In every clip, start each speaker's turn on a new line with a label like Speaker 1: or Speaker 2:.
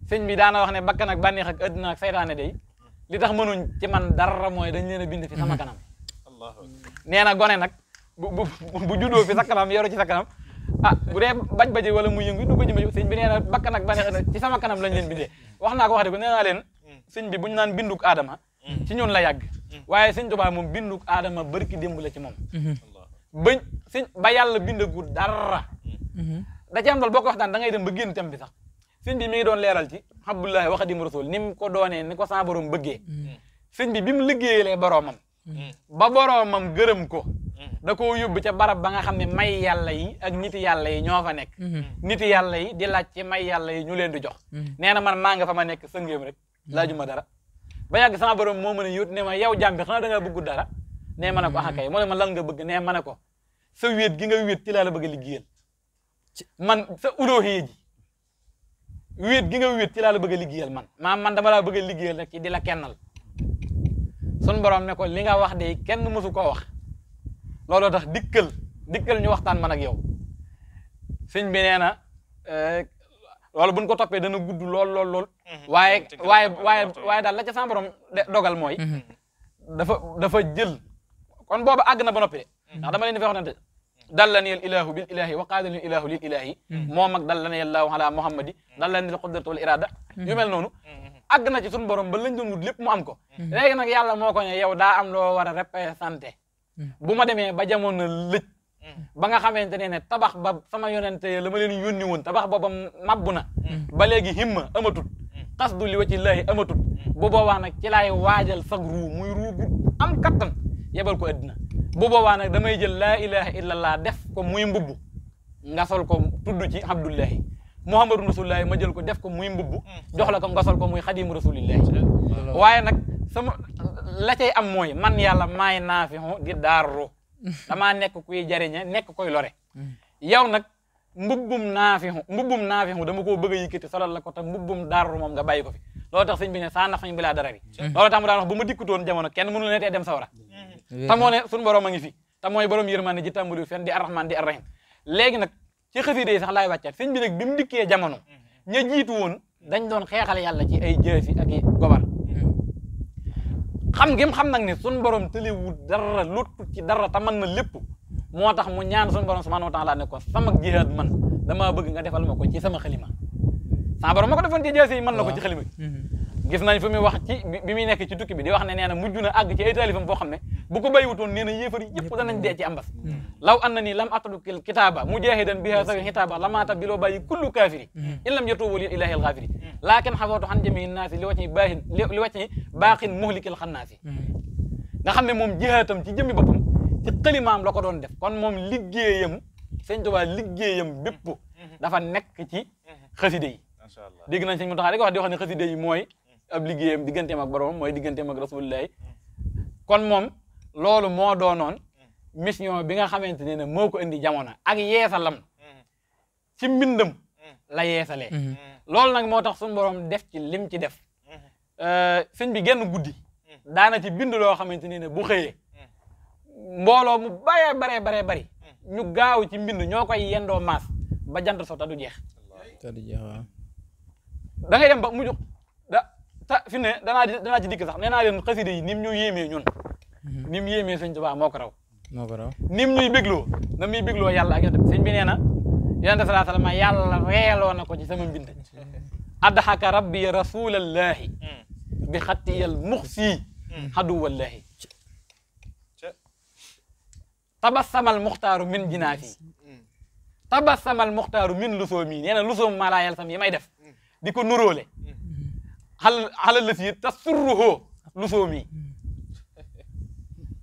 Speaker 1: sëñ bi daana wax ne bakkan ak bànneex ak àddina ak saytaane day li tax mënuñ ci man dara mooy dañ leen a bind fi sama kanam nee na gone nag bu juddoo fi sa kanam yoru ci sa kanam bu dee baj-baji wala mu yëngu du baji ma sëñ bi nee na bakkan ak bànneex ci sama kanam lañ leen bindee wax naa ko wax de ko nee naa leen sëñ bi buñu naan binduk aadama ci ñun la yàgg waaye sëñ Tuubaa moom binduk aadama barki démb la ci moom ba yàlla bindagu dara da ci am loolu boo ko waxtaan da ngay dem ba génn tem bi sax sëñ bi mi ngi doon leeral ci Abdullahi wa Xaadimu Rasuul ni mu ko doonee ni ko sa borom bëggee sëñ bi mu liggéeyalee boroomam ba boroomam gërëm ko da koo yóbbu ca barab ba nga xam ne may yàlla yi ak niti yàlla yi ñoo fa nekk niti yàlla yi di laaj ci may yàlla yi ñu leen di jox nee na man maa nga fa ma nekk sëngéem rek laajuma dara ba yàgg sama borom moo mën a yóot ne ma yow jàmbi xanaa da nga bëgg dara nee ma ne ko kay mu ne ma lan nga bëgg nee ma ne ko sa wéet gi nga wéet ci laa la bëgg a liggéeyal man sa uloohiyya ji wéet gi nga wéet ci laa la bëgg a liggéeyal man dama laa bëgg a liggéeyal rek ci di la kennal sun borom ne ko li nga wax de kenn mësu koo wax looloo tax dikkal ñu waxtaan man ak yow sëñ bi nee na loolu buñ ko toppee dana gudd lool waaye daal la ca sama borom dogal mooy dafa jël kon booba àgg na ba noppi de ndax dama leen di fexonante dallani al ilahu bil ilahi wa qaadani al ilahu lil ilahi moom ak dallani allahu ala muhammadi dallani al qudratu wal irada yu mel noonu àgg na ci suñu borom ba lañ doon wut lépp mu am ko léegi nag yàlla moo ko ne yow daa am loo war a représenté bu ma demee ba jamono lëj ba nga xamante ne tabax ba sama yonente la ma leen yónni woon tabax booba mabbu na ba léegi himma amatut qasdu li wacci laahi amatut bu boobaa nag ci laay waajal sag ruu muy ruu gu am kattan yebal ko addina bu boobaa nag damay jël laa ilaha illallah def ko muy mbubb nga sol ko tudd ci abdullahi muhammadu rasulullahi ma jël ko def ko muy mbubb jox la ko nga sol ko muy xadimu rasulillahi waaye nag sama la cay am mooy man yàlla maay naafixu di daaru damaa nekk kuy jariñe nekk koy lore yow nag mbubbum naafixu dama koo bëgg a yëkkati solal la ko te mbubbum daaru moom nga bàyyi ko fi loolu tax sëñ bi ne saa nafañ bi laa dara ri loolu tax mu daan wax bu ma dikkutoon jamono kenn mënu ne tee dem sawara te moo ne suñu borom a ngi fi te mooy borom yërmande ji tàmbali fen di arrahman di arrahim léegi nag ci xasida yi sax laay wàccaat sëñ bi nag bi mu dikkee jamono ña jiitu woon dañ doon xeexal yàlla ci ay jëfi ak i gobar xam nag ne suñu borom tëliwul dara lottu ci dara te mën na lépp moo tax mu ñaan suñu borom subhanahu wa taala ne ko sama jihaad man damaa bëgg nga defal ma ko ci sama xalima sama borom ma ko defoon ci jëfi yi mën na ko ci xalima gis nañ fu muy wax ci bi muy nekk ci tukki bi di wax ne nee na mujj na àgg ci ay taalifam foo xam ne bu ko bàyyiwutoon nee na yéefar yëpp danañ dee ci ambas law anna ni lam atrukil kitaaba mujahidan biha sawi xitaaba lamaata biloo bàyyi kullu kaafiri in lam yatuubu lil ilahi alxaafiri laakin xafootu xan jami naasi li wacci baaxin muhlikil xannaasi nga xam ne moom jihaatam ci jëmmi boppam ci xalimaam la ko doon def kon moom liggéeyam Sëñ Tuubaa liggéeyam bépp dafa nekk ci xaside yi dégg nañ Sëñ Muntaxa di wax ne xaside yi mooy ab liggéeyam digganteem ak borom mooy digganteem ak rasulillahi kon moom loolu moo doonoon mission bi nga xamante ne moo ko indi jamono ak yeesalam ci mbindam la yeesalee loolu nag moo tax suñu borom def ci lim ci def sëñ bi genn guddi daana ci bind loo xamante ne bu xëyee mbooloo mu baree bari ñu gaaw ci mbind ñoo koy yendoo maas ba jant so ta du jeex da ngay dem ba mujj fi ne danaa ci dikk sax nee naa leen xasida yi nim ñu yéemee ñun nim yéemee Sëñ Tuubaa moo ko raw nim ñuy bégloo na muy bégloo yàlla ak yonent sëñ bi nee na yonent sallallahu alayhi wa sallam yàlla reeloo na ko ci sama mbind adhaka rabbi rasulallahi bi xattiyal muxsi haduwallahi tabassamal muxtaaru min jinaafi tabassamal muxtaaru min lusoomi nee na lusoom maa laa yàlla sam yi may def di ko nuróole xalal la si tasurruhoo lusoomi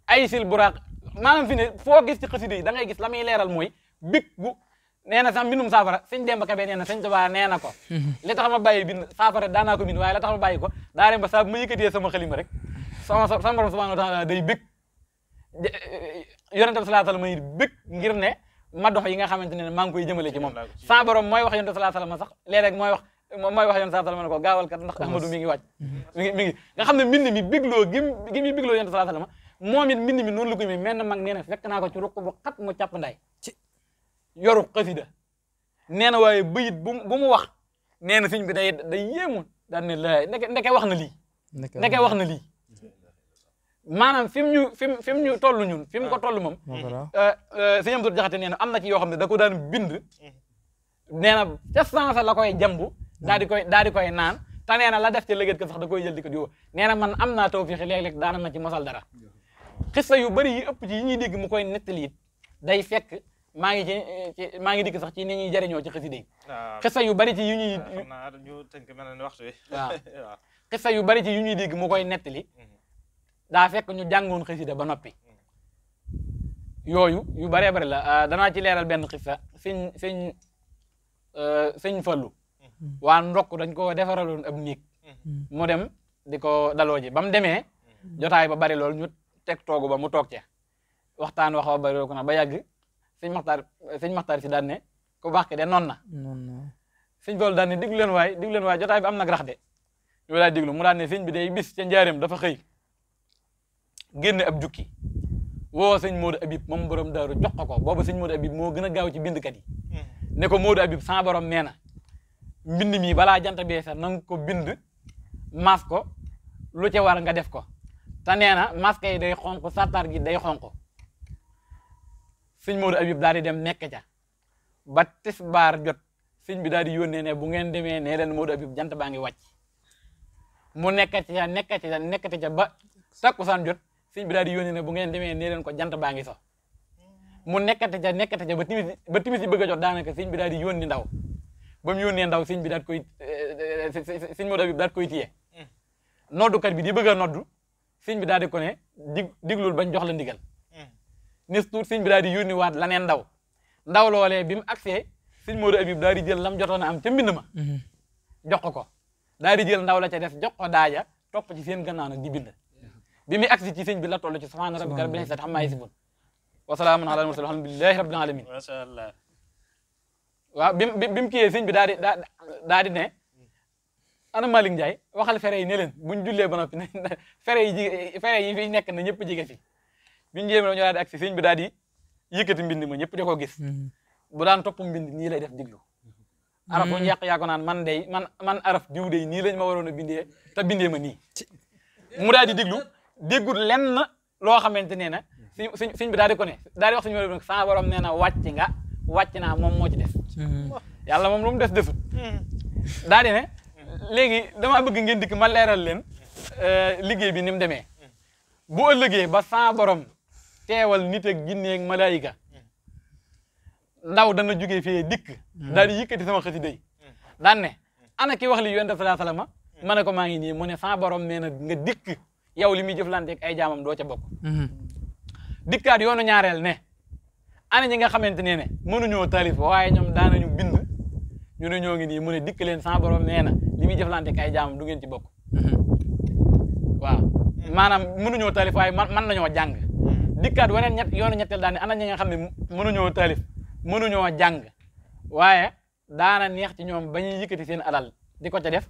Speaker 1: ay sil buraaq maanaam fi ne foo gis ci xasida yi da ngay gis la muy leeral mooy big gu nee na sax mbindum saafara sëñ Demba Kabe nee na Sëñ Tuubaa nee na ko li tax ma bàyyi bind saafara daanaa ko bind waaye la tax ma bàyyi ko daa dem ba saa bu ma yëkkatee sama xalima rek sama borom subhanahu wa taala day bég yonente bi sallallahu alayhi wa sallam yi bég ngir ne ma dox yi nga xamante ne maa ngi koy jëmale ci moom sa borom mooy wax yonente bi sallallahu alayhi wa sallam sax léeg-léeg mooy wax yonente sallallahu alayhi wa sallam ne ko gaawal kat ndax Ahmadu mi ngi wàcc mi ngi nga xam ne mbind mi bégloo gi muy bégloo yonente sallallahu alayhi wa sallam moom it mbind mi noonu la ko mi menn mag nee na fekk naa ko ci ruq bu xat mu càpp ndaay yoru xasida nee na waaye bayit bu mu wax nee na sëñ bi day yéemu daan ne la ndeke wax na lii ndeke wax na lii maanaam fi mu ñu toll ñun fi mu ko toll moom sëñ Amadu Jaxate nee na am na ci yoo xam ne da ko daan bind nee na ca sansa la koy jambu daal di koy naan te nee na la def ci lëgët ko sax da koy jël di ko diwoo nee na man am naa tawfiix léeg-léeg daana ma ci mosal dara xissa yu bari yi ëpp ci yi ñuy dégg mu koy nettali it day fekk maa ngi dikk sax ci ni ñuy jariñoo ci xasida yi xissa yu bari ci yu ñuy
Speaker 2: ñu tënk mel ne waxtu wi
Speaker 1: waaw xissa yu bari ci yu ñuy dégg mu koy nettali daa fekk ñu jàngoon xasida ba noppi yooyu yu baree bari la danaa ci leeral benn xissa sëñ Fallu waa ndokk dañ ko defaraloon ab néeg mu dem di ko daloo ji ba mu demee jotaay ba bari lool ñu teg toogu ba mu toog ca waxtaan wax ba bari lool ko na ba yàgg sëñ Maxtaar si daan ne ku baax ki de noon na sëñ Fallu daan ne diglu leen waay jotaay bi am nag rax de ñu daal diglu mu daan ne sëñ bi day bis ca njaareem dafa xëy génne ab jukki woo sëñ Modou Habib moom borom daaru jox ko boobu sëñ Modou Habib moo gën a gaaw ci bindkat yi ne ko Modou Habib sama borom nee na mbind mi balaa jant bee sax na nga ko bind mas ko lu ca war nga def ko te nee na masque yi day xonq sartar gi day xonq sëñ Modou Habib daal di dem nekk ca ba tisbaar jot sëñ bi daal di yónnee ne bu ngeen demee nee leen Modou Habib jant baa ngi wàcc mu nekkati ca ba takkusaan jot sëñ bi daal di yónnee ne bu ngeen demee nee leen ko jant baa ngi so mu nekkati ca ba timis yi bëgg a jot daanaka sëñ bi daal di yónni ndaw ba mu yónnee ndaw sëñ bi daal koy sëñ Modou Habib daal koy téye noddukat bi di bëgg a noddu sëñ bi daal di ko ne diglul bañ jox la ndigal nis tuut sëñ bi daal di yónni waat laneen ndaw loolee bi mu agsee sëñ Modou Habib daal di jël lam jotoon a am ca mbind ma jox ko daal di jël ndaw la ca def jox ko daaja topp ci seen gannaaw nag di bind bi muy agsi ci sëñ bi la toll ci subhaana rabbika rabbil izzati ammaa yasifuun wa salaamun alal mursaliin alhamdulillahi rabbil alamin
Speaker 2: masha Allah
Speaker 1: waaw bi mu kiyee sëñ bi daal di ne ana Malick Ndiaye waxal fere yi ne leen buñ jullee ba noppi fere yi fi nekk na ñëpp jege fi biñu jéem ñu daal di agsi sëñ bi daal di yëkkati mbind ma ñëpp di ko gis bu daan topp mbind nii lay def diglu araf bu ñu yàq ko naan man araf diw dey nii lañ ma waroon a bindee te bindee ma nii mu daal di diglu déggul lenn loo xamante ne na sëñ bi daal di ko ne daal di wax suñu nag sama borom nee na wàcc naa moom moo ci des yàlla moom lu mu desut daal di ne léegi dama bëgg ngeen dikk ma leeral leen liggéey bi ni mu demee bu ëllëgee ba sama borom teewal nit ak jinne ak malaayika ndaw dana jógee fii dikk daal di yëkkati sama xasida yi daan ne ana ki wax li yonent sallallahu alayhi wasallam ma ne ko maa ngi nii mu ne sama borom nee na nga dikk yow li muy jëflanteeg ay jaamam doo ca bokk dikkaat yoonu ñaareel ne ana ñi nga xamante ne mënuñoo taalif waaye ñoom daanañu bind ñu ne ñoo ngi nii mu ne dikk leen sama borom nee na li muy jëflanteeg ay jaamam du ngeen ci bokk waaw maanaam mënuñoo taalif waaye man nañoo jàng dikkaat waneen yoonu ñetteel daan ne ana ñi nga xam ne mënuñoo taalif mënuñoo jàng waaye daana neex ci ñoom ba ñuy yëkkati seen alal di ko ca def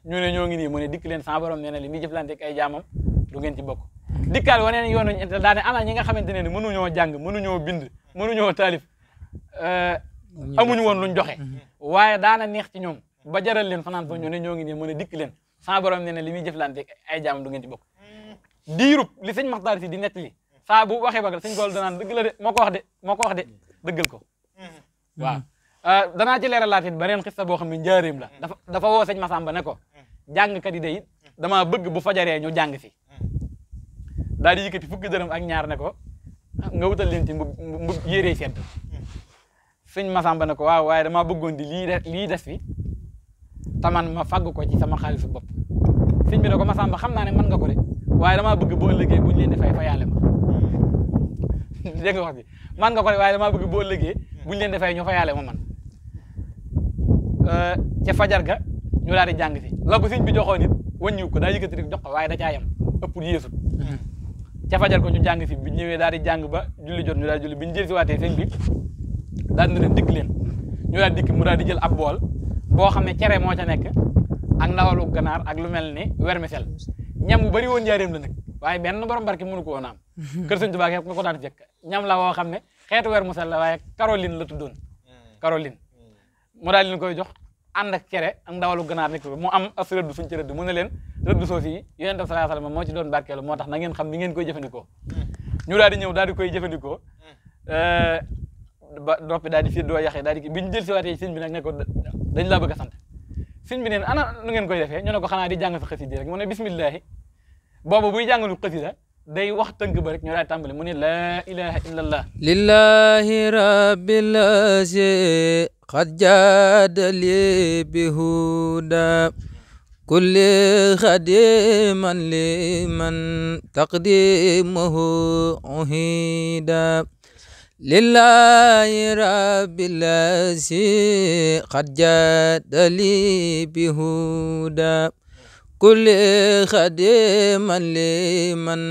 Speaker 1: ñu ne ñoo ngi nii mu ne dikk leen sama borom nee na li muy jëflanteeg ay jaamam du ngeen ci bokk dikkaat waneen yoonu ñetteel daan ne ana ñi nga xamante ne mënuñoo jàng mënuñoo bind mënuñoo taalif amuñu woon luñ joxe waaye daana neex ci ñoom ba jaral leen fanaan fa ñu ne ñoo ngi nii mu ne dikk leen sama borom nee na li muy jëflanteeg ay jaamam du ngeen ci bokk diirub li sëñ Maxtaar Si di nettali saa bu waxee ba sëñ Fallu danaan dëgg la de moo ko wax de dëggal ko waaw danaa ci leeralaat it beneen xista boo xam ne njaareem la dafa woo sëñ Masamba ne ko jàngkat yi day dama bëgg bu fajaree ñu jàng fi daal di yëkkati fukki dërëm ak ñaar ne ko nga wutal leen ci mbub yérey sedd sëñ Masamba ne ko waaw waaye dama bëggoon di lii des fi taman ma fagg ko ci sama xaalisu bopp sëñ bi ne ko Masamba xam naa ne mën nga ko de waaye dama bëgg boo ëllëgee buñu leen di fay fayaale ma dégg nga wax bi man nga ko de waaye dama bëgg boo ëllëgee buñu leen di fay ñu fayaale ma man ca fajar ga ñu daal di jàng fi la ko sëñ bi joxoon it wàññiw ko daa yëkkati rek jox ko waaye da caa yem ëpp yéesut ca fajar ko ñu jàng fi bi ñëwee daal di jàng ba julli jot ñu daal di julli bi ñu jël si waatee sëñ bi daal di leen dikk leen ñu daal dikk mu daal di jël ab bool boo xam ne cere moo ca nekk ak ndawalu ganaar ak lu mel ni vermicelle ñam bu bari woon njaareem la nag waaye benn borom barke mënu ko woon am kër sëñ Tuubaa nga ko daan fekk ñam la woo xam ne xeetu vermicelle la waaye Caroline la tuddoon Caroline mu daal leen koy jox ànd ak cere ak ndawalu ganaar nekk mu am as rëdd fuñ ci rëdd mu ne leen rëdd soosu yi yonent bi sallallahu alayhi wasallam moo ci doon barkeelu moo tax na ngeen xam ni ngeen koy jëfandikoo ñu daal di ñëw daal di koy jëfandikoo ba noppi daal di fiddoo yaxe daal di bi ñu jël si waatee sëñ bi nag ne ko dañ laa bëgg a sant sëñ bi neen ana nu ngeen koy defee ñu ne ko xanaa di jàng sa xasida rek mu ne bismillahi boobu buy jàngalu xasida day wax tënk ba rek ñu daal tàmbali mu ne laa ilaha illallah
Speaker 3: lillahi rabbil asi qad jaadali bihuda kulli khadiman liman taqdimuhu uhida lillahi rabbil asi qad jaadali bihuda kulli khadiman liman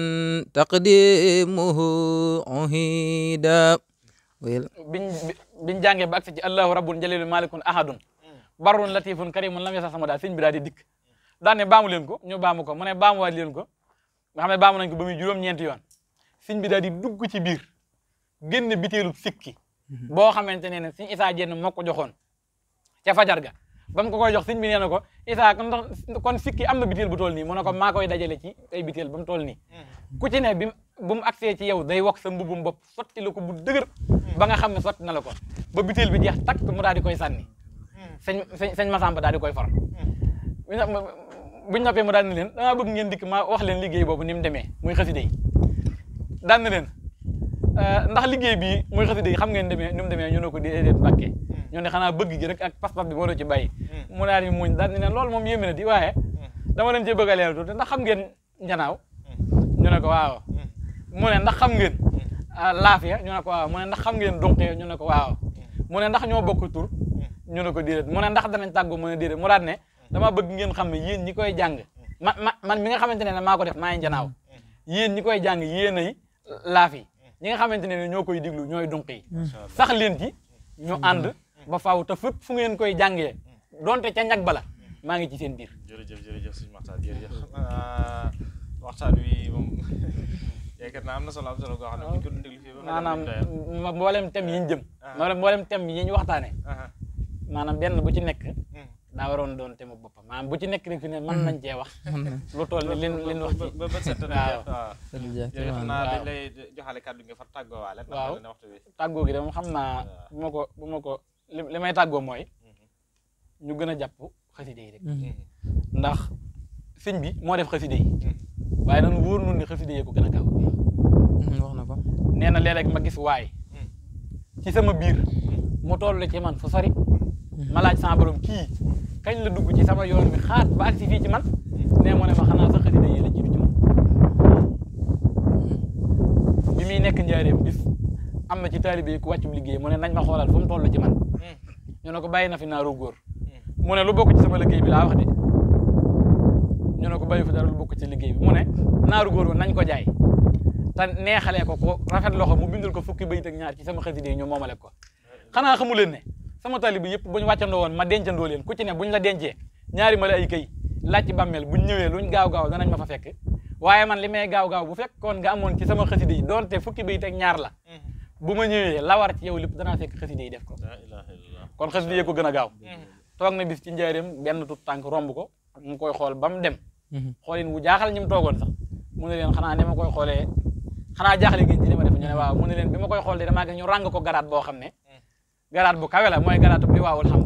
Speaker 3: taqdimuhu uhida
Speaker 1: biñ jàngee ba agsi ci allahu rabbun jalilun malikun ahadun barrun latifun karimun lam yasa sama daal sëñ bi daal di dikk daan ne baamu leen ko ñu baamu ko mu ne baamuwaat leen ko nga xam ne baamu nañ ko ba muy juróom-ñeenti yoon sëñ bi daal di dugg ci biir génn biteelu sikki boo xamante ne ne sëñ Isaa Jenn moo ko joxoon ca fajar ga ba mu ko koy jox sëñ bi nee na ko Isaa kon sikki am na biteel bu toll nii mu ne ko maa koy dajale ci ay biteel ba mu toll nii ku ci ne bu mu agsee ci yow day wax sa mbubum bopp sotti la ko bu dëgër ba nga xam ne sotti na la ko ba biteel bi jeex takk mu daal di koy sànni sëñ Masamba daal di koy far buñ noppee mu daal ni leen dama bëgg ngeen dikk ma wax leen liggéey boobu ni mu demee muy xasida yi daan na leen ndax liggéey bi muy xasida yi xam ngeen demee ni mu demee ñu ne ko déedéet Mbàkke ñu ne xanaa bëgg gi rek ak pas-pas bi moo ci bàyyi mu daal di muñ daal ni leen loolu moom yéeme na di waaye dama leen cee bëgg a leeral tuuti ndax xam ngeen njanaaw ñu ne ko waaw mu ne ndax xam ngeen laafiya ñu ne ko waaw mu ne ndax xam ngeen donqee ñu ne ko waaw mu ne ndax ñoo bokk tur ñu ne ko déedéet mu ne ndax danañ tàggoo mu ne déedéet mu daal ne dama bëgg ngeen xam ne yéen ñi koy jàng man mi nga xamante ne maa ko def maa ngi njanaaw yéen ñi koy jàng yéen ay laafi ñi nga xamante ne ñoo koy diglu ñooy donq yi sax leen ci ñu ànd ba faaw te fépp fu ngeen koy jàngee donte ca ñag bala maa ngi ci seen biir.
Speaker 2: jërëjëf sëñ Maxtaar jërëjëf waxtaan wi moom yaakaar naa am na solo goo xam ne bu ñu ko doon déglu fii
Speaker 1: maanaam mboolem thème yi ñu jëm mboolem thème yi ñu waxtaanee maanaam benn bu ci nekk daa waroon doon thème boppam maanaam bu ci nekk rek fi ne mën nañ cee wax lu toll ni lin wax ci
Speaker 2: ba set waaw jërëjëf xam naa dañ lay joxale kàddu nga far tàggoo waale
Speaker 1: waaw tàggoo gi de moom xam naa bu ma ko li may tàggoo mooy ñu gën a jàpp xaside yi rek ndax sëñ bi moo def xaside yi waaye dañu wóor nun ni xaside yi ko gën a gaaw
Speaker 3: wax na ko
Speaker 1: nee na léeg-léeg ma gis waay ci sama biir mu toll ci man fu sori ma laaj sama borom kii kañ la dugg ci sama yoon bi xaat ba agsi fii ci man nee moo ne ma xanaa sa xaside yi la jiitu ci moom bi muy nekk njaareem bis am na ci taalibe yi ku wàccub liggéey mu ne nañ ma xoolal fu mu toll ci man ñu ne ko bàyyi na fi naaru góor mu ne lu bokk ci sama liggéey bi laa wax de ñu ne ko bàyyi fi dara lu bokk ci liggéey bi mu ne naaru góor nañ ko jaay te neexalee ko rafet loxo mu bindul ko fukki bayit ak ñaar ci sama xaside yi ñu moomale ko xanaa xamu leen ne sama taalibe yëpp buñu wàccandoo woon ma dencandoo leen ku ci ne buñ la dencee ñaari malaayika yi laaj ci bàmmeel buñ ñëwee luñ gaaw danañ ma fa fekk waaye man li may gaaw bu fekkoon nga amoon ci sama xaside yi doonte fukki bayit ak ñaar la bu ma ñëwee la war ci yow lépp danaa fekk xaside yi def ko kon xaside yi ko gën a gaaw toog na bis ci njaareem benn tut tànk romb ko mu koy xool ba mu dem xoolin wu jaaxal ñi mu toogoon sax mu ne leen xanaa ni ma koy xoolee xanaa jaaxle ngeen ci li ma def ñu ne waaw mu ne leen bi ma koy xool de damaa gis ñu ràng ko garaat boo xam ne garaat bu kawe la mooy garaatu bi waawul xam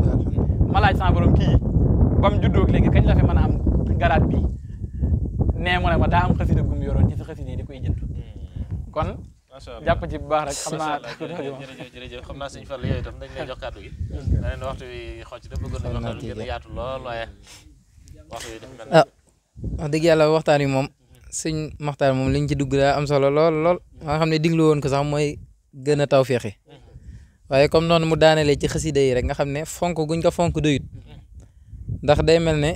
Speaker 1: ma laaj sama borom kii ba mu juddoo léegi kañ la fi mën a am garaat bii nee mu ne ma daa am xasida gum yoroon ci sa xasida yi di koy jënd kon jàpp ci bu baax rek xam naa
Speaker 2: jërëjëf xam naa sëñ Fall yooyu itam dañ lay jox kàddu gi da leen waxtu wi xocc da bëggoon na waxtaan wi gën a yaatu lool waaye waxtu wi dafa mel
Speaker 3: wax dëgg yàlla waxtaan wi moom sëñ Maxtaar moom liñ ci dugg daa am solo lool nga xam ne diglu woon ko sax mooy gën a taw feexi waaye comme noonu mu daanelee ci xasida yi rek nga xam ne fonk guñ ko fonk doyut ndax day mel ne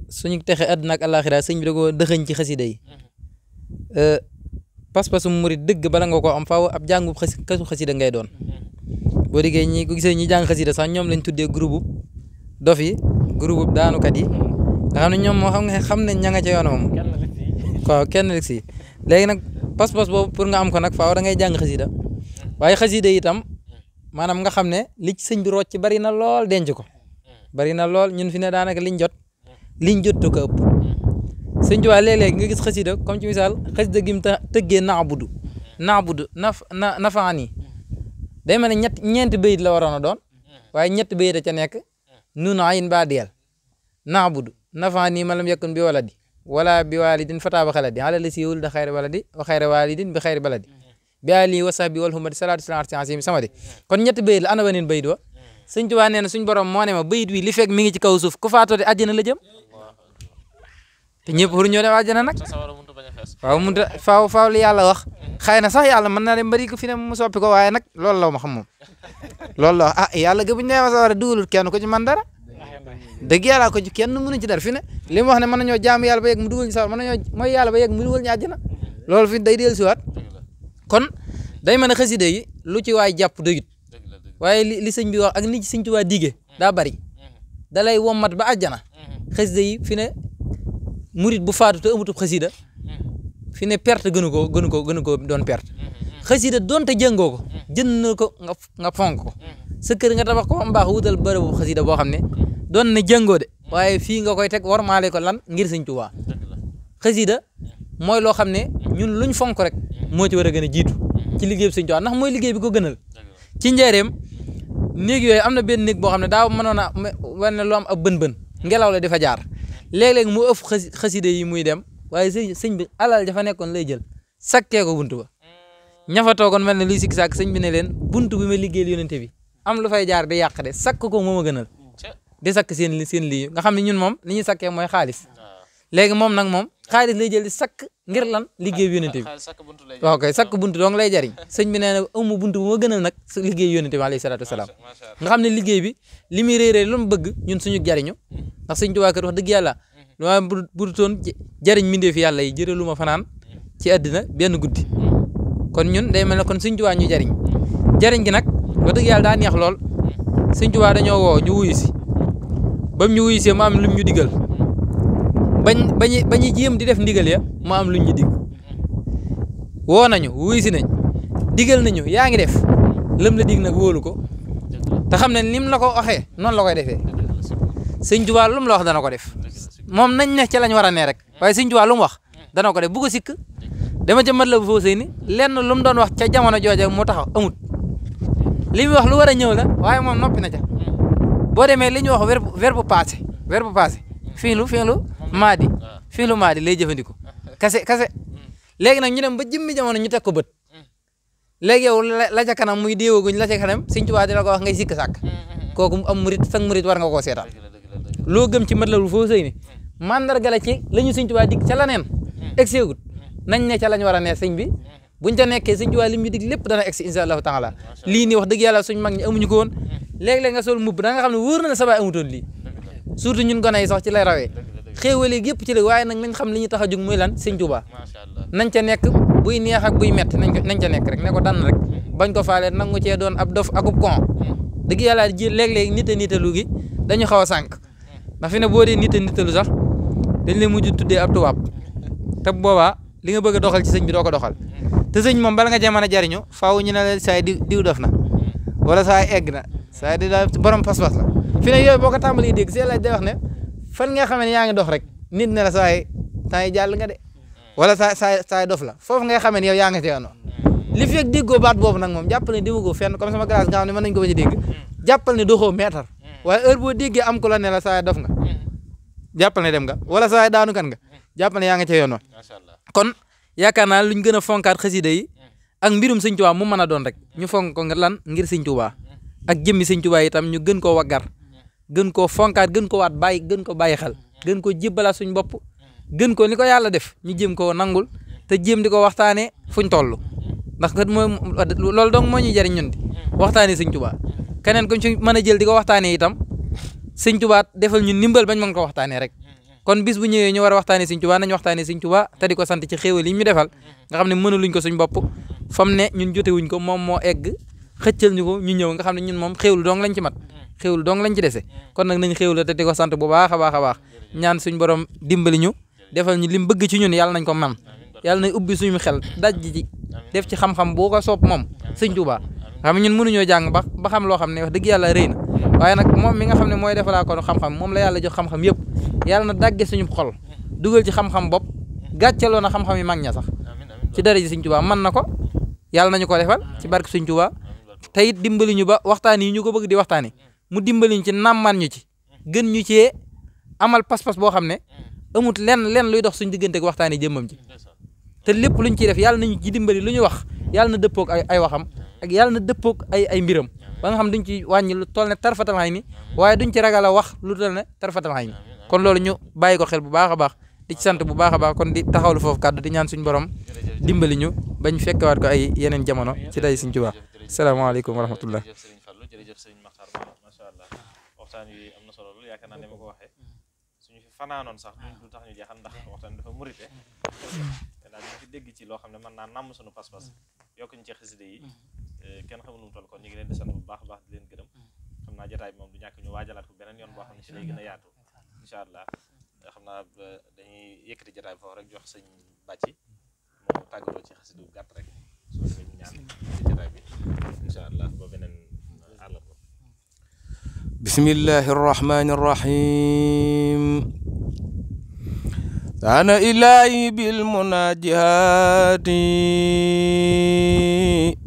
Speaker 3: suñu texe àdduna ak àllaaxira sëñ bi da ko dëxëñ ci xasida yi pas-pasu murit dëgg bala nga ko am faaw ab jàngu kasu xasida ngay doon boo diggee ñi ko gisee ñi jàng xasida sax ñoom lañ tuddee groupe dof yi groupe daanukat yi nga xam ne ñoom moo xam ne ña nga ca yoon moom waaw kenn rek si léegi nag pas-pas boobu pour nga am ko nag faaw da ngay jàng xasida waaye xasida itam maanaam nga xam ne li ci sëñ bi rocc bari na lool denc ko bari na lool ñun fi ne daanaka liñ jottu ko ëpp sëñ Tuubaa léeg-léeg nga gis xasida comme ci misaal xasida gi mu tëggee naabudu nafaani day mel ne ñeenti bayit la waroon a doon waaye ñetti bayit a ca nekk nun ayin ba deel naabudu nafaani ma lam yakun bi waladi wala bi walidin fataaba xaladi ala la si wul da xayri waladi wa xayri walidin bi xayri baladi bi ali wa sahbi wal humadi salatu salam arsi samadi kon ñetti bayit la ana waneen bayit wa sëñ Tuubaa nee na suñ borom moo ne ma bayit wi li fekk mi ngi ci kaw suuf ku faatoo de àjjana la jëm te ñëpp pour ñoo dem àjjana nag waaw mënut a faaw li yàlla wax xëy na sax yàlla mën naa dem bari ko fi ne mu soppi ko waaye nag loolu la ma xam moom loolu la wax yàlla ga bu ñu nee ma sa war a dugalul kenn ko ci man dara dëgg yàlla ko ci kenn mënu ci dara fi ne li mu wax ne mën nañoo jaamu yàlla ba yegg mu dugal ñu sawar mën nañoo mooy yàlla ba yegg mu dugal ñu àjjana loolu fi day dellu siwaat kon day mën a xasida yi lu ci waay jàpp doyut waaye li sëñ bi wax ak ni ci sëñ Tuubaa dige daa bari da lay wommat ba àjjana xasida yi fi ne murit bu faatu te amutub xasida fi ne perte gënu ko doon perte xasida doonte jëngoo ko jënd na ko nga fonk ko sa kër nga tabax ko am baax wutal bërëbu xasida boo xam ne doon na jëngoo de waaye fii nga koy teg warmaale ko lan ngir sëñ Tuubaa xasida mooy loo xam ne ñun luñ fonk rek moo ci war a gën a jiitu ci liggéey bi sëñ Tuubaa ndax mooy liggéey bi ko gënal ci njëreem néeg yooyu am na benn néeg boo xam ne daaw mënoon a wane lu am ab bën-bën ngelaw la dafa jaar léeg-léeg mu ëff xasida yi muy dem waaye sëñ bi alal dafa nekkoon lay jël sakkee ko buntu ba ña fa toogoon mel ne luy sikki sàkk sëñ bi ne leen buntu bi ma liggéeyal yonente bi am lu fay jaar di yàq de sakk ko moo ma gënal di sakk seen lii nga xam ne ñun moom li ñuy sakkee mooy xaalis léegi moom nag moom xaalis lay jël di sakk ngir lan liggéey yonente bi waaw kay sakk buntu dong lay jariñ sëñ bi nee na amu buntu bu ma gënal nag liggéey yonente bi alayhi salaatu wasalaam nga xam ne liggéey bi li muy réeree lu mu bëgg ñun suñu jariñu ndax sëñ Tuubaa kat wax dëgg yàlla waaye bu toon jariñ mbindeef yàlla yi jërë lu ma fanaan ci àddina benn guddi kon ñun day mel ne kon sëñ Tuubaa ñu jariñ gi nag wax dëgg yàlla daa neex lool sëñ Tuubaa dañoo woo ñu wuyu si bam ñu wuyu si mu am lum ñu digal bañu jéem di def ndigal ya mu am luñ ñu dig woo nañu wuyu si nañ digal nañu yaa ngi def lëm la dig nag wóolu ko te xam ne nim la ko waxee noonu la koy defee sëñ Tuubaa lu mu la wax dana ko def moom nañ ne ca lañ war a ne rek waaye sëñ Tuubaa lu mu wax dana ko def bu ko sikk dama ca mat la bu foo sëy ni lenn lu mu doon wax ca jamono jooja mu taxaw amut li muy wax lu war a ñëw la waaye moom noppi na ca boo demee li ñuy wax verbe passé fiilu maadi lay jëfandikoo kase léegi nag ñu dem ba jëmmi jamono ñu teg ko bët léegi yow la ca kanam muy déewaguñ la ca kanam sëñ Tuubaa di la ko wax ngay sikk sàkk kooku am murit sang murit war nga koo seetaan loo gëm ci mat la lu foo sëy ni mandarga la ci la ñu sëñ Tuubaa dig ca la neen egseegut nañ ne ca lañ war a ne sëñ bi buñ ca nekkee sëñ Tuubaa lim ñu dig lépp dana egsi insha allahu taala lii nii wax dëgg yàlla suñ mag ñi amuñu ko woon léeg-léeg nga sol mbubb da nga xam ne wóor na la sa baay amutoon lii surtout ñun gone yi sax ci lay rawee xéewale yëpp ci la waaye nag nañ xam li ñu tax a jóg muy lan sëñ Tuubaa nañ ca nekk buy neex ak buy metti nañ ca nekk rek ne ko dann rek bañ ko faale nangu cee doon ab dof akub kon dëgg yàlla ji léeg-léeg nitalu gi dañu xaw a sànq ndax fi ne boo dee nitalu sax dañ lay mujj tuddee ab tubaab te boobaa li nga bëgg a doxal ci sëñ bi doo ko doxal te sëñ moom bala nga cee mën a jariñu faaw ñu ne la saay diw dof na wala saay egg na saay di daal borom pas-pas la fi ne yooyu boo ko tàmbalee dégg see laaj day wax ne fan nga xamee ne yaa ngi dox rek nit ne la saay temps yi jàll nga de wala saay dof la foofu ngay xamee ne yow yaa nga ci yoon li fekk déggoo baat boobu nag moom jàppal ne déggoo fenn comme sama classe nga xam ne mën nañu ko ba ci dégg jàppal ne doxoo meetar waaye heure boo déggee am ko la ne la saay dof nga jàppal ne dem nga wala saay daanu kan nga jàppal ne yaa nga ci yoon kon yaakaar naa luñ gën a fonkaat xasida yi ak mbirum sëñ Tuubaa mu mën a doon rek ñu fonk ko nga lan ngir sëñ Tuubaa ak jëmmi sëñ Tuubaa itam ñu gën koo waggar gën koo fonkaat gën ko waat gën ko bàyyi xel gën ko jébbalaat suñ bopp gën ko ni ko yàlla def ñu jëm koo nangul te jéem di ko waxtaanee fuñ toll ndax kat mooy loolu donc moo ñuy jariñ ñun di waxtaanee sëñ Tuubaa keneen kuñ ci mën a jël di ko waxtaanee itam sëñ Tuubaa defal ñu ndimbal bañ mën ko waxtaanee rek kon bis bu ñëwee ñu war a waxtaanee sëñ Tuubaa nañ waxtaanee sëñ Tuubaa te di ko sant ci xéewal yi ñu defal nga xam ne mënuluñ ko suñ bopp fam ne ñun jotewuñ ko moom moo egg xëccal ñu ko ñu ñëw nga xam ne ñun moom xéewlu dong lañ ci mat xéewlu dong lañ ci dese kon nag nañ xéewlu te di ko sant bu baax a baax ñaan suñ borom dimbali ñu defal ñu lim bëgg ci ñun yàlla nañ ko man yàlla nañ ubbi suñu xel daj ji def ci xam-xam boo ko soob moom sëñ Tuubaa xam ne ñun mënuñoo jàng ba xam loo xam ne wax dëgg yàlla rëy na waaye nag moom mi nga xam ne mooy defalaa kon xam-xam moom la yàlla jox xam-xam yëpp yàlla na dagge suñu xol dugal ci xam-xam bopp gàccaloo na xam-xam yi mag ña sax ci dara ji Sëñ Tuubaa mën na ko yàlla nañu ko defal ci barke Sëñ Tuubaa te it dimbali ñu ba waxtaan yi ñu ko bëgg di waxtaani mu dimbali ñu ci namman ñu ci gën ñu cee amal pas-pas boo xam ne amut lenn luy dox suñu diggante ak waxtaan yi jëmmam ji te lépp luñ ciy def yàlla nañu ci dimbali lu ñu wax yàlla na dëppoog ay waxam ak yàlla na dëppoog ay mbiram ba nga xam duñ ci wàññi lu toll ne tarfatal xay ni waaye duñ ci ragal a wax lu toll ne tarfatal xay ni kon loolu ñu bàyyi ko xel bu baax a baax di ci sant bu baax a baax kon di taxawlu foofu kàddu di ñaan suñu borom dimbali ñu bañ fekkewaat ko ay yeneen jamono ci day Sëñ Tuubaa salaamaaleykum wa rahmatullah.
Speaker 2: jërëjëf Serigne Fallou jërëjëf Serigne Makhtar macha allah waxtaan wi am na solo lool yaakaar naa ne ma ko waxee suñu fi fanaanoon sax du tax ñu jeexal ndax waxtaan dafa murite te daal ñu fi dégg ci loo xam ne mën naa namm suñu pas-pas yokkuñ ci xasida yi kenn xamul nu mu toll kon ñu ngi leen di sant bu baax a baax di leen gërëm xam naa jotaay bi moom du ñàkk ñu waajalaat ko beneen yoon boo xam ne ci lay gën a yaatu incha allah xam naa dañuy yëkkati jotaay bi foofu rek jox sëñ Bàcci mu tàggatoo ci xasida bu gàtt rek soo defee ñu ñaan ci jotaay bi incha allah ba beneen àllarba.
Speaker 4: bismillahi rahmani rahim ana ilahi bil munajihati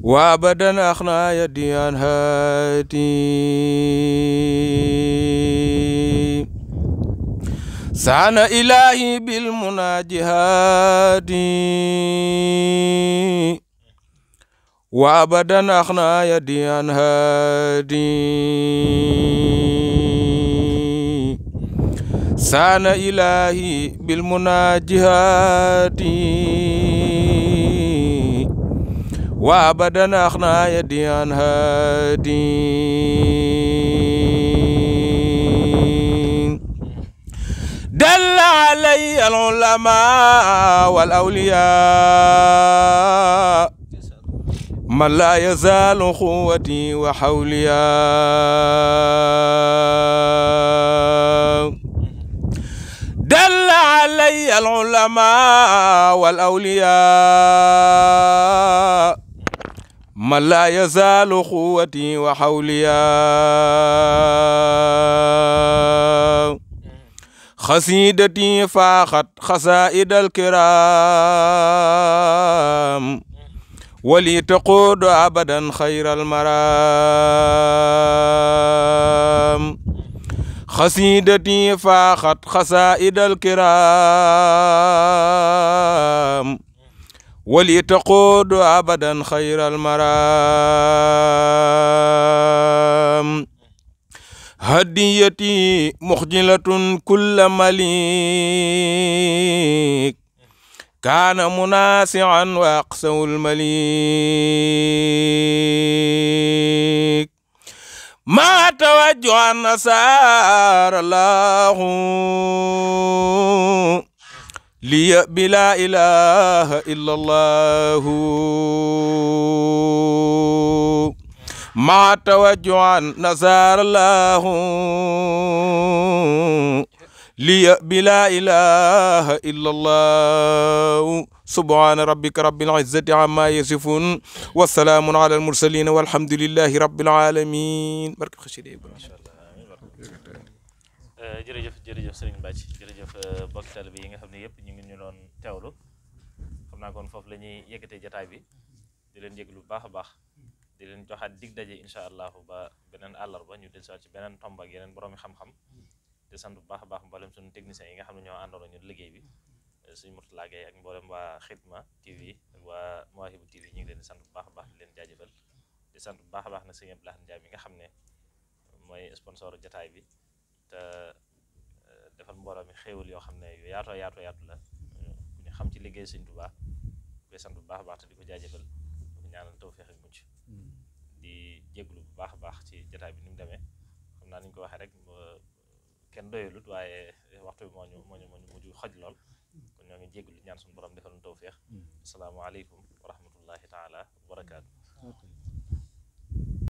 Speaker 4: wa abadan akhna yadi an hati sana ilahi bil munajihati wa abadan akhna yadi an hadi sana ilahi bil munajihati wa abadan akhna yadi an hadi dalla alayya al ulama wal awliya man la yazalu quwwati wa hawliya dalla alayya al ulama wal awliya man la yazalu quwwati wa hawliya خسيدتي فاخت خسائد الكرام ولي تقود أبدا خير المرام خسيدتي فاخت خسائد الكرام ولي تقود أبدا خير المرام هديتي مخجلة كل مليك كان مناسعا وأقسو المليك ما توجه النصارى الله لي بلا إله إلا الله ما توجه نزار الله لي بلا إله إلا الله سبحان ربك رب العزة عما يصفون والسلام على المرسلين والحمد لله رب العالمين barke xasida yi
Speaker 2: macha allah jërëjëf Serigne Bàcci jërëjëf bokk taalibe yi nga xam ne yëpp ñu ngi ñu doon teewlu xam naa kon foofu la ñuy yëkkatee jotaay bi di leen jéglu bu baax a baax di leen joxaat dig daje incha allahu ba beneen àllarba ñu dellusiwaat ci beneen tomb ak yeneen boroomi xam-xam di sant bu baax a baax mboolem suñu techniciens yi nga xam ne ñoo àndoon ñu liggéey bi suñu Mourtala Gueye ak mboolem waa Xidma TV ak waa Mawahibou TV ñu ngi leen di sant bu baax a baax di leen jaajëfal di sant bu baax a baax nag sëñ Abdoulaye Ndiaye mi nga xam ne mooy sponsor jotaay bi te defal mbooloo mi xéewal yoo xam ne yu yaatu la ku ñu xam ci liggéey Sëñ Tuubaa koy sant bu baax a baax te di ko jaajëfal di ko ñaanal tawfeex ak mucc di jéglu bu baax a baax ci jotaay bi ni mu demee xam naa ni ñu ko waxee rek kenn doyalut waaye waxtu bi moo ñu mujj xoj lool kon ñoo ngi jéglu ñaan suñu borom defal ñu tawfeex asalaamaaleykum wa rahmatullahi taala wa barakaatu